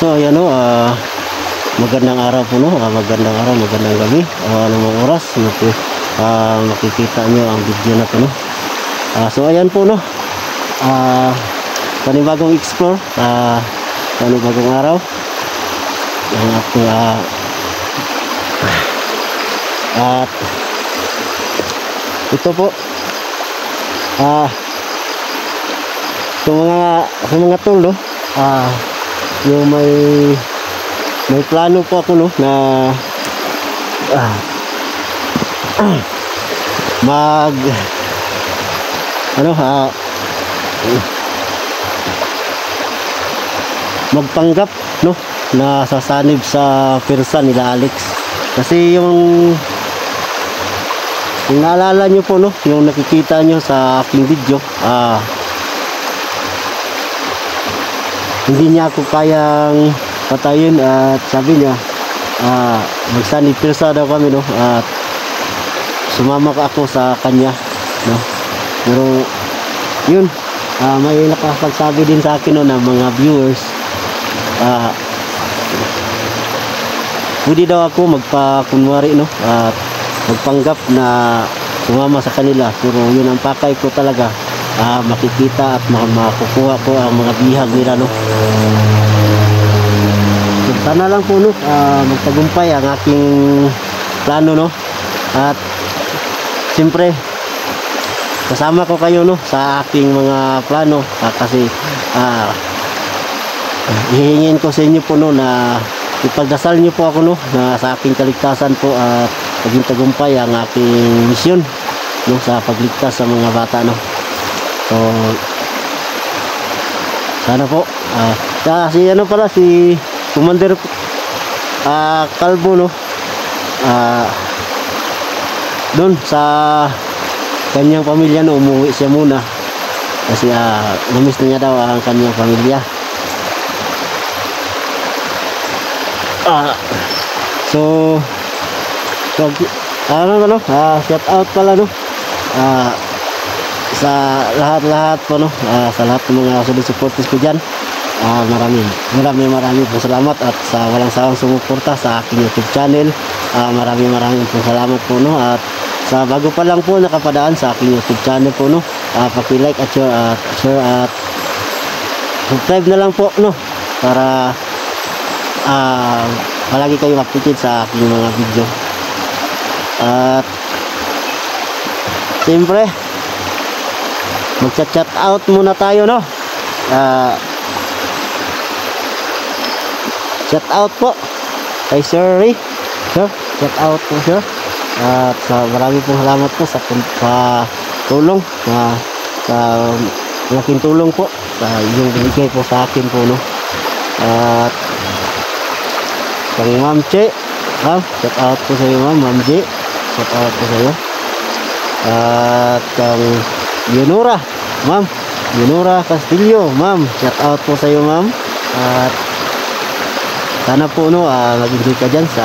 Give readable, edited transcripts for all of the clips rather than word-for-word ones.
So ayan o, magandang araw po no, magandang araw, magandang gabi, anong oras makikita nyo ang video na to no. So ayan po no, panibagong explore, panibagong araw ang ating at ito po sa mga tol no, yung may plano po ako no na magpanggap no na sasanib sa pirsa nila Alex, kasi yung naalala nyo po no, yung nakikita nyo sa aking video, hindi niya ako kayang patayin at sabi niya magsanib pirsa daw kami no, at sumama ako sa kanya no. Pero yun, may nakapagsabi din sa akin no, ng mga viewers, pwede daw ako magpakunwari no, at magpanggap na sumama sa kanila, pero yun ang pakay ko talaga, makikita at makukuha ko ang mga bihag nila no. So, sana lang po no, magtagumpay ang aking plano no, at siyempre kasama ko kayo no sa aking mga plano, kasi hihingin ko sa inyo po no na ipagdasal nyo po ako no na sa aking kaligtasan po at maging tagumpay ang aking misyon no sa pagligtas sa mga bata no. So sana po si ano pala, si Commander Calvo no, doon sa kanyang pamilya no, umuwi siya muna kasi namiss na niya daw ang kanyang pamilya. So shout out pala no sa lahat po no, sa lahat ng mga solid supporters ko dyan. Maraming po salamat, at sa walang sawang sumuporta sa aking YouTube channel, maraming po salamat po no. At sa bago pa lang po nakapadaan sa aking YouTube channel po no, paki-like at share at subscribe na lang po no, para palagi kayong updated sa aking mga video. At siyempre mag-chat out muna tayo no. Shout out po kay Sir Ray, sir, shout out po sir. At marami pong salamat po sa tulong, sa malaking tulong po sa yung binigay po sa akin po no. At kang Ma'am Che, shout out po sa iyo Ma'am Che, shout out po sa iyo. At kang Yunora, Ma'am Yunora Castillo, Ma'am, shout out po sa iyo Ma'am. At sana po no, mag-enjoy ka dyan sa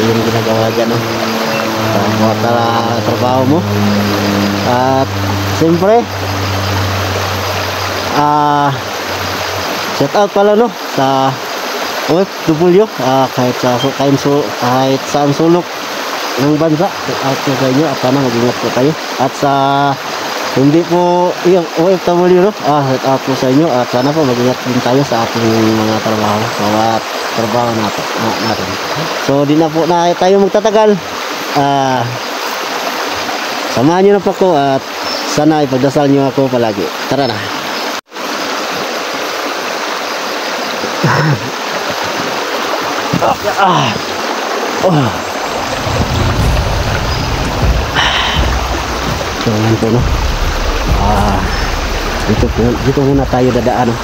yung ginagawa dyan no, sa trabaho mo. At siyempre shout out pala no sa OFW, kahit saan sulok ng bansa, shout out po sa inyo, at sana mag-ingat po kayo. At sa hindi po yung OFW no, shout out po sa inyo, at sana po mag-ingat din tayo sa ating mga trabaho, bawat trabaho natin. So di na po na tayo magtatagal, samahan nyo na po ako, at sana ipagdasal nyo ako palagi. Tara na. So yan po no, dito muna tayo dadaan no.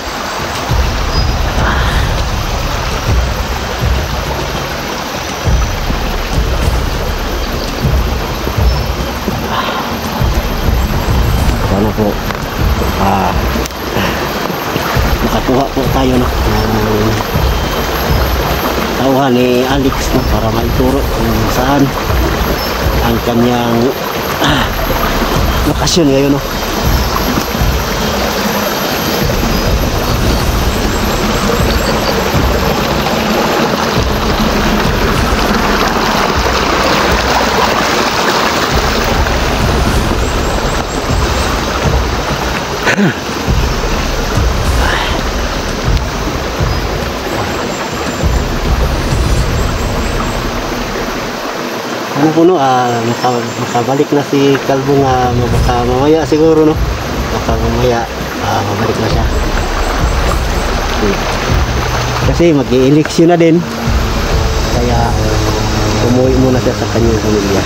Sana po makakuha po tayo no ng tauhan ni Alex no, para maituro kung saan ang kanyang lokasyon ngayon no. Ano po no, makabalik na si Kalbo nga baka mamaya siguro no. Baka mamaya mabalik na siya. Kasi mag-i-eleksyon na din. Kaya umuwi muna siya sa kanyang pamilya.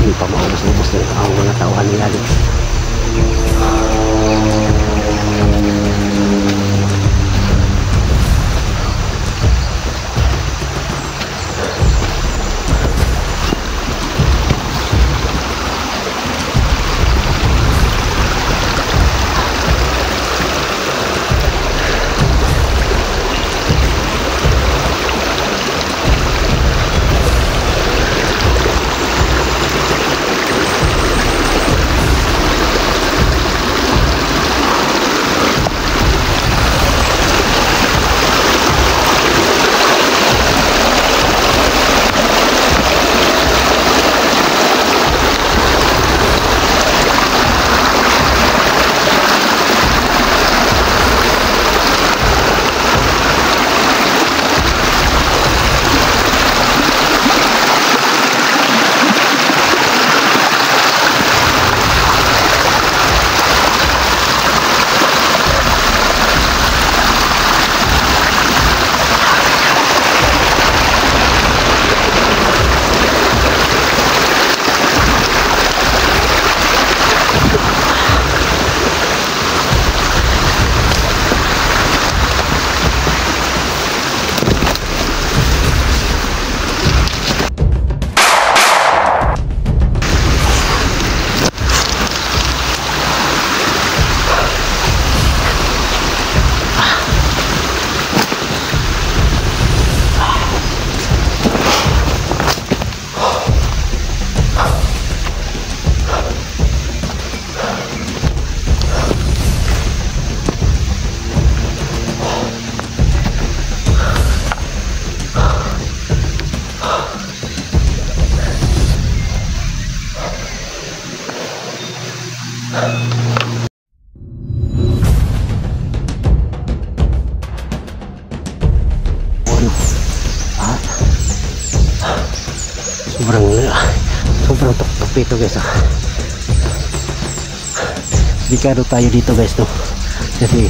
Hindi pa maubos-ubos na ang mga tauhan ni Alex. Sobrang tuktok ito guys Delikado tayo dito guys no? Kasi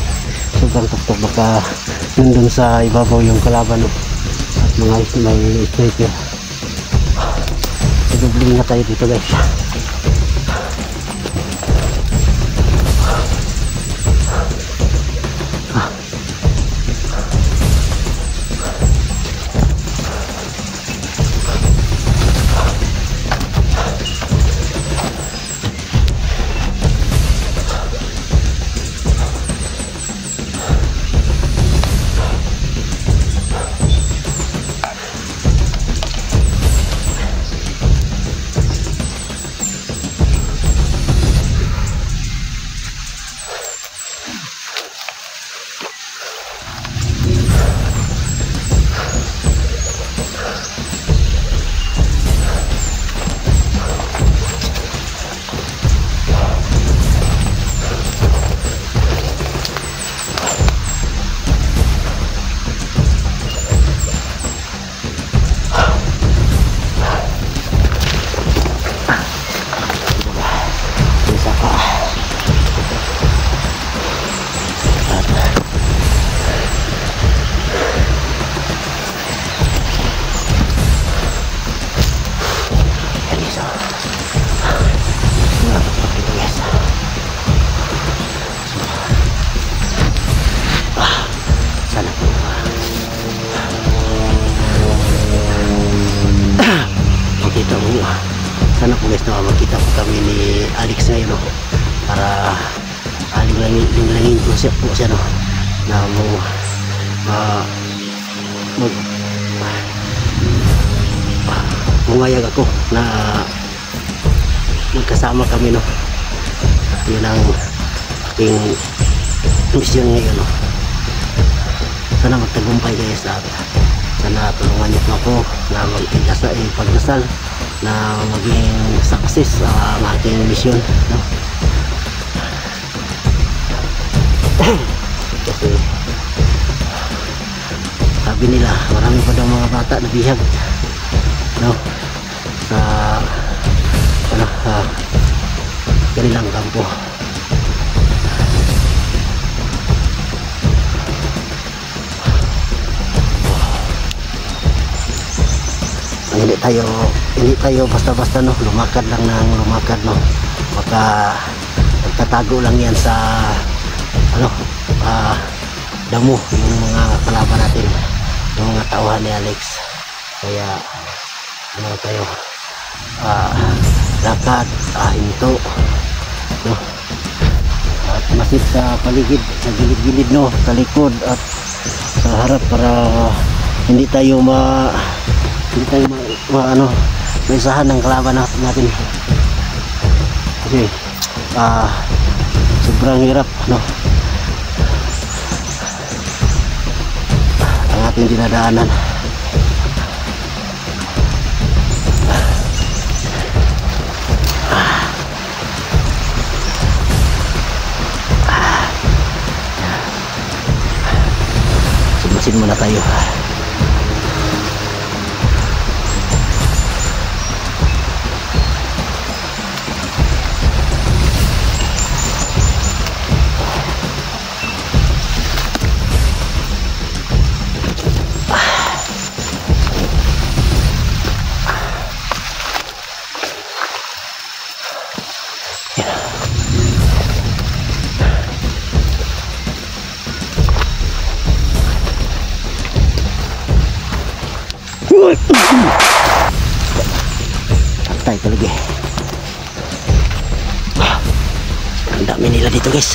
sobrang tuktok, baka nandun sa ibabaw yung kalaban no? At mga may sniper. Dubling na tayo dito guys. sana po guys no, magkita po kami ni Alex ngayon no, para linglangin po siya no, na pumayag ako na magkasama kami no. Yun ang ating mission ngayon no. Sana magtagumpay guys at sana tulungan niyo po ako na pagdasal na maging success ang ating mission no? Kasi sabi nila marami pa daw mga bata na bihag no? Sa kanilang kampo. Hindi tayo basta-basta no, lumakad lang ng lumakad no, baka magtatago lang yan sa damo yung mga kalaban natin, yung mga tauhan ni Alex. Kaya tayo lakad, hinto no, at masid sa paligid, sa gilid-gilid no, sa likod at sa harap para hindi tayo maisahan ng kalaban natin kasi sobrang hirap no, ang ating dinadaanan. Sumasin muna tayo. Patay talaga. Ang dami nila dito guys.